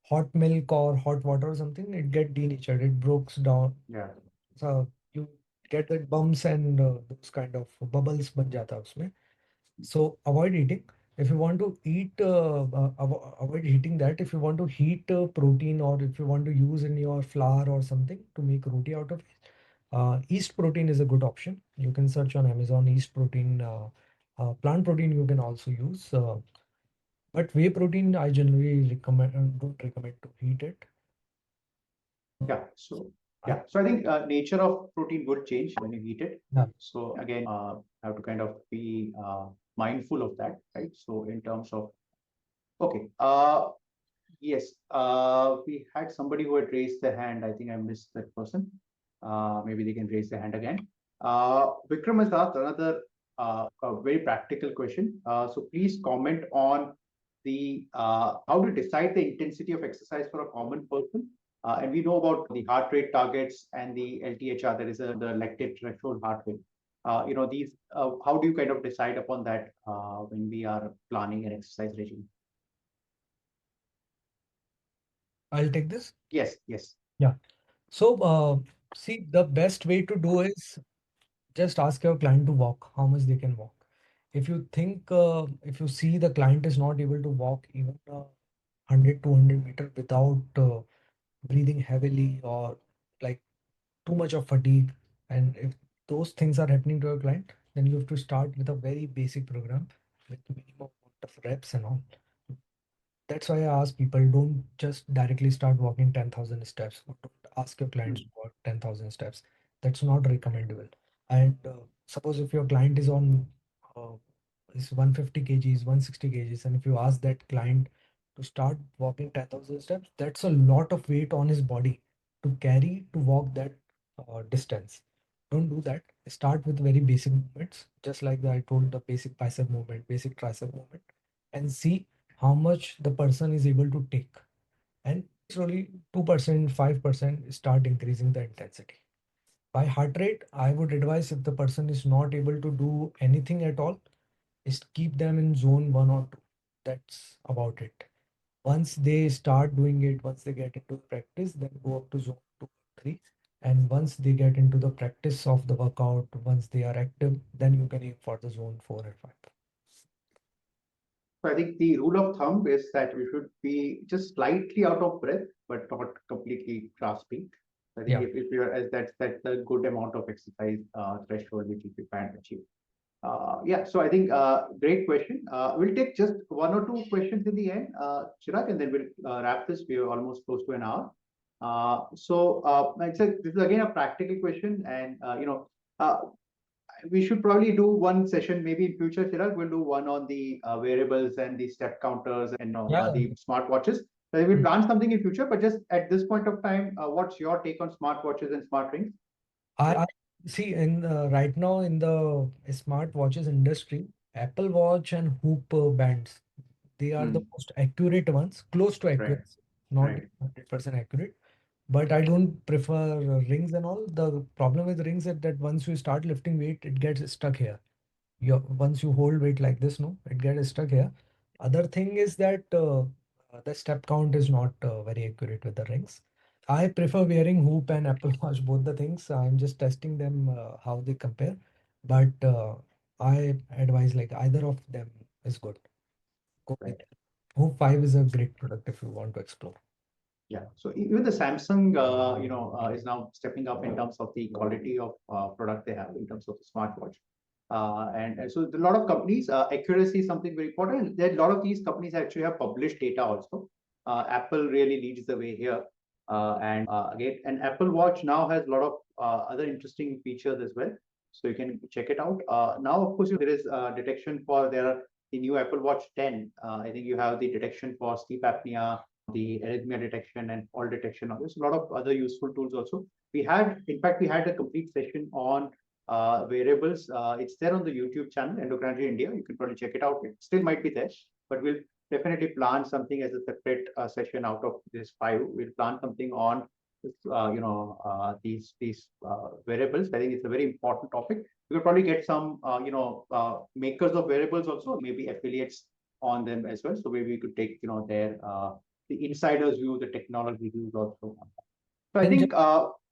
hot milk or hot water or something, it get denatured. It breaks down. Yeah. So you get that bumps and those kind of bubbles ban jata usme. So avoid eating. If you want to eat, avoid heating that. If you want to heat protein or if you want to use in your flour or something to make roti out of it, yeast protein is a good option. You can search on Amazon yeast protein. Plant protein you can also use. But whey protein, I generally don't recommend to heat it. Yeah. So yeah. So I think nature of protein would change when you heat it. Yeah. So again, have to kind of be mindful of that, right? So in terms of okay. Yes. We had somebody who had raised their hand. I think I missed that person. Maybe they can raise their hand again. Vikram has asked another a very practical question. So please comment on the how to decide the intensity of exercise for a common person. And we know about the heart rate targets and the LTHR. There is the lactate threshold heart rate. These. How do you kind of decide upon that when we are planning an exercise regime? I'll take this. Yes. Yes. Yeah. So see, the best way to do is just ask your client to walk, how much they can walk. If you think, if you see the client is not able to walk even 100, 200 meter without breathing heavily or like too much of fatigue. And if those things are happening to your client, then you have to start with a very basic program with minimum amount of reps and all. That's why I ask people, don't just directly start walking 10,000 steps. Or don't ask your clients to walk 10,000 steps. That's not recommendable. And suppose if your client uh, is 150 kgs, 160 kgs, and if you ask that client to start walking 10,000 steps, that's a lot of weight on his body to carry to walk that distance. Don't do that. Start with very basic movements, just like I told, the basic bicep movement, basic tricep movement, and see how much the person is able to take. And slowly 2%, 5% start increasing the intensity. By heart rate, I would advise, if the person is not able to do anything at all, is keep them in zone 1 or 2. That's about it. Once they start doing it, once they get into practice, then go up to zone 2 or 3. And once they get into the practice of the workout, once they are active, then you can aim for the zone 4 and 5. So I think the rule of thumb is that we should be just slightly out of breath, but not completely grasping. I think Yeah. if you're as that's a good amount of exercise threshold which you can achieve. Yeah, so I think great question. We'll take just one or two questions in the end, Chirag, and then we'll wrap this. We're almost close to an hour. This is again a practical question, and we should probably do one session maybe in future, Chirag. We'll do one on the wearables and the step counters and Yeah. the smartwatches. So we'll Mm. plan something in future, but just at this point of time, what's your take on smartwatches and smart rings? I see in right now in the smartwatches industry, Apple Watch and Hoop bands, they are the most accurate ones, close to Right, accuracy, not right. 100% accurate. But I don't prefer rings and all. The problem with rings is that once you start lifting weight, it gets stuck here. Once you hold weight like this, no, it gets stuck here. Other thing is that the step count is not very accurate with the rings. I prefer wearing Hoop and Apple Watch, both the things. I'm just testing them how they compare, but I advise like either of them is good. Go with Right. it. Hoop 5 is a great product if you want to explore. Yeah. So even the Samsung, is now stepping up in terms of the quality of product they have in terms of the smartwatch. And so a lot of companies, accuracy is something very important. There a lot of these companies actually have published data also. Apple really leads the way here. Again, an Apple Watch now has a lot of other interesting features as well. So you can check it out. Now, of course, there is detection for the new Apple Watch 10. I think you have the detection for sleep apnea, the arrhythmia detection and fall detection. There's a lot of other useful tools also. In fact, we had a complete session on wearables. It's there on the YouTube channel, Endocrine India. You can probably check it out. It still might be there, but we'll definitely plan something as a separate session out of this 5. We'll plan something on these wearables. I think it's a very important topic. We'll probably get some makers of wearables also, maybe affiliates on them as well. So maybe we could take their the insider's view, the technology views also. So I And think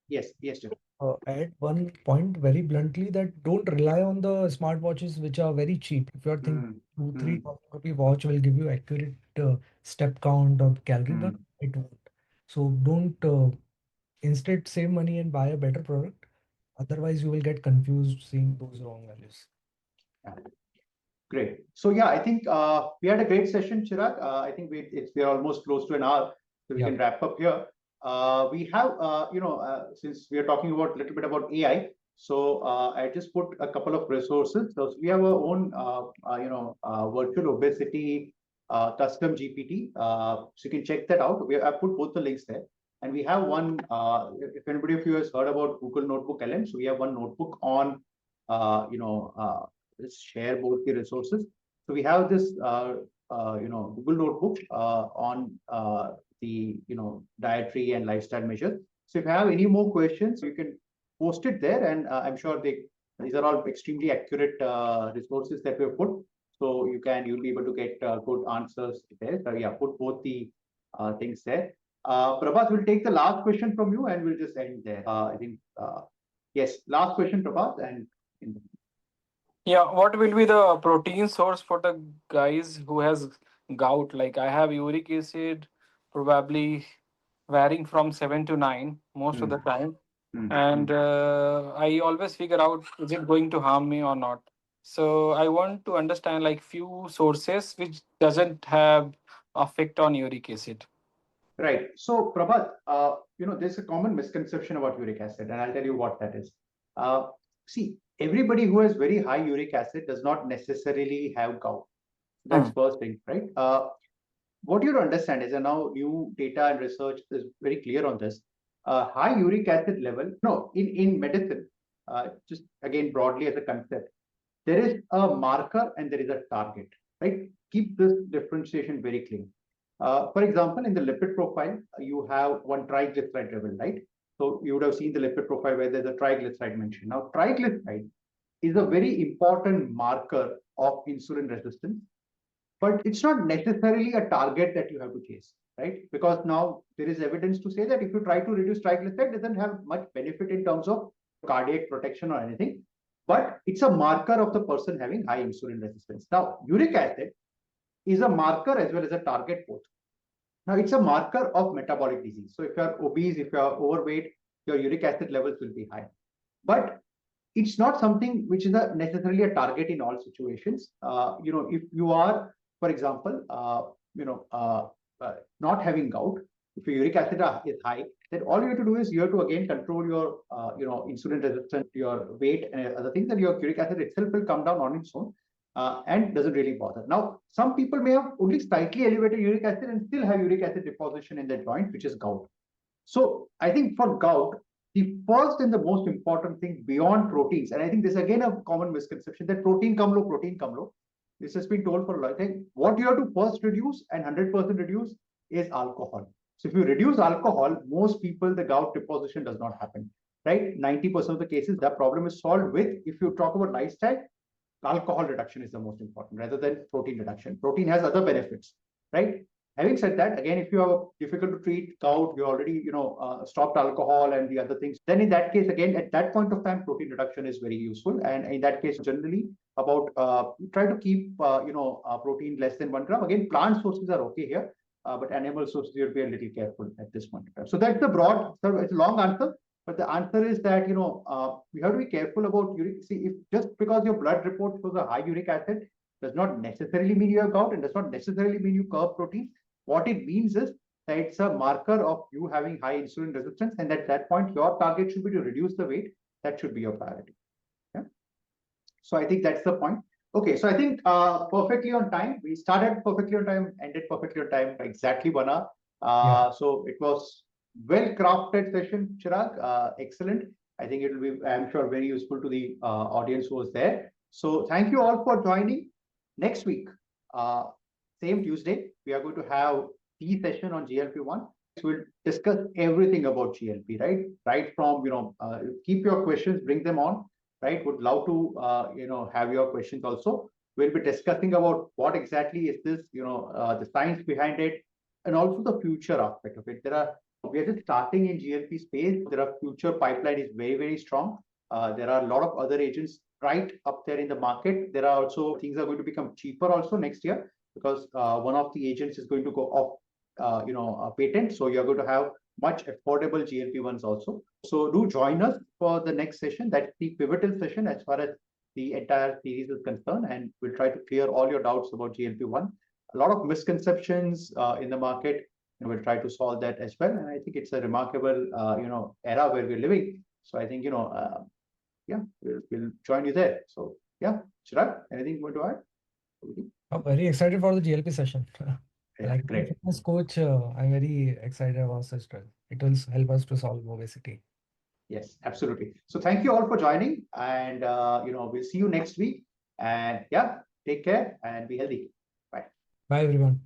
yes, Jeff. add one point very bluntly, that don't rely on the smartwatches which are very cheap. If you are thinking 2,000-3,000 rupee watch will give you accurate step count or calorie burn, it won't. So don't instead save money and buy a better product. Otherwise, you will get confused seeing those wrong values. Great. So yeah, I think we had a great session, Chirag. I think we're almost close to an hour, so we Yeah. can wrap up here. We have since we are talking about a little bit about AI, so I just put a couple of resources. So we have our own virtual obesity custom GPT. So you can check that out. I put both the links there. And we have one, if anybody of you has heard about Google Notebook LM, so we have one notebook on, let's share both the resources. So we have this, Google Notebook on the, dietary and lifestyle measures. So if you have any more questions, you can post it there, and I'm sure these are all extremely accurate resources that we have put. So you'll be able to get good answers there. So yeah, put both the things there. Prabhat, we'll take the last question from you, and we'll just end there. I think yes, last question, Prabhat, and. Yeah, what will be the protein source for the guys who has gout. Like I have uric acid probably varying from 7 to 9 most of the time, and I always figure out is it going to harm me or not. So I want to understand like few sources which doesn't have effect on uric acid. Right. So, Prabhat, there's a common misconception about uric acid, and I'll tell you what that is. See, everybody who has very high uric acid does not necessarily have gout. That's first thing, right? What you understand is, and now new data and research is very clear on this. High uric acid level, no, in medicine, just again broadly as a concept, there is a marker and there is a target, right? Keep this differentiation very clear. For example, in the lipid profile, you have one triglyceride level, right? So you would have seen the lipid profile where there's a triglyceride mentioned. Now, triglyceride is a very important marker of insulin resistance, but it's not necessarily a target that you have to chase, right? Because now there is evidence to say that if you try to reduce triglyceride, it doesn't have much benefit in terms of cardiac protection or anything, but it's a marker of the person having high insulin resistance. Now, uric acid is a marker as well as a target both. Now, it's a marker of metabolic disease. So if you're obese, if you're overweight, your uric acid levels will be high. But it's not something which is necessarily a target in all situations. If you are, for example, not having gout, if your uric acid is high, then all you have to do is you have to again control your, insulin resistance, your weight and other things, and your uric acid itself will come down on its own. And doesn't really bother. Now, some people may have only slightly elevated uric acid and still have uric acid deposition in their joint, which is gout. So I think for gout, the first and the most important thing beyond proteins, and I think this is again a common misconception that protein come low. This has been told for a long time. What you have to first reduce and 100% reduce is alcohol. So if you reduce alcohol, most people, the gout deposition does not happen, right? 90% of the cases, that problem is solved with, if you talk about lifestyle, alcohol reduction is the most important rather than protein reduction. Protein has other benefits, right? Having said that, again, if you have difficult to treat gout, you already stopped alcohol and the other things, then in that case, again, at that point of time, protein reduction is very useful. And in that case, generally about try to keep protein less than 1 gram. Again, plant sources are okay here, but animal sources you have to be a little careful at this point of time. So that's the broad. So it's a long answer. But the answer is that, we have to be careful about uric. See, if just because your blood report shows a high uric acid does not necessarily mean you have gout and does not necessarily mean you curb protein. What it means is that it's a marker of you having high insulin resistance. And at that point, your target should be to reduce the weight. That should be your priority. Yeah. So I think that's the point. Okay. So I think perfectly on time. We started perfectly on time, ended perfectly on time, exactly 1 hour. So it was well-crafted session, Chirag. Excellent. I think it will be, I'm sure, very useful to the audience who was there. So thank you all for joining. Next week, same Tuesday, we are going to have the session on GLP-1. We'll discuss everything about GLP, right? Right from, keep your questions, bring them on, right? Would love to, have your questions also. We'll be discussing about what exactly is this, the science behind it, and also the future aspect of it. We are just starting in GLP space. There are future pipeline is very, very strong. There are a lot of other agents right up there in the market. There are also things are going to become cheaper also next year because one of the agents is going to go off, patent. So you're going to have much affordable GLP-1s also. So do join us for the next session. That's the pivotal session as far as the entire series is concerned. And we'll try to clear all your doubts about GLP-1. A lot of misconceptions in the market. And we'll try to solve that as well. And I think it's a remarkable, era where we're living. So I think, we'll join you there. So yeah, Chirag, anything you want to add? I'm very excited for the GLP session. Yeah, Like great. fitness coach, I'm very excited about such drug. It will help us to solve obesity. Yes, absolutely. So thank you all for joining, and we'll see you next week. And yeah, take care and be healthy. Bye. Bye, everyone.